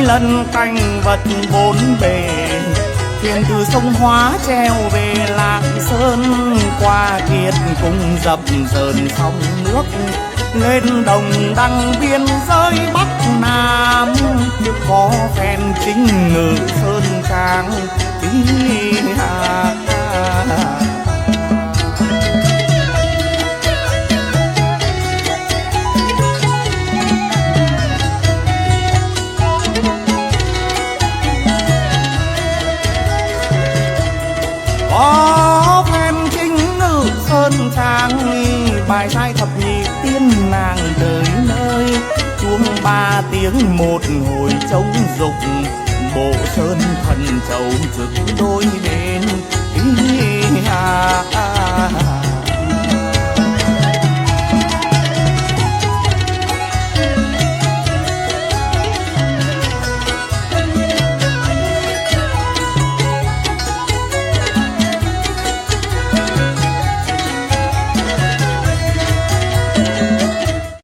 lần cảnh vật bốn bề. Thuyền từ sông Hóa treo về Lạng Sơn, qua Kiệt cùng dập dờn sông nước, lên đồng đăng biên giới Bắc Nam. Có phen chính ngự sơn trang tí hà. Có phen chính ngự sơn trang, bài sai thập nhị tiên nàng đời nơi. Chuông ba tiếng một hồi trống dục, bộ sơn thần trầu rực đôi bên. Ý hà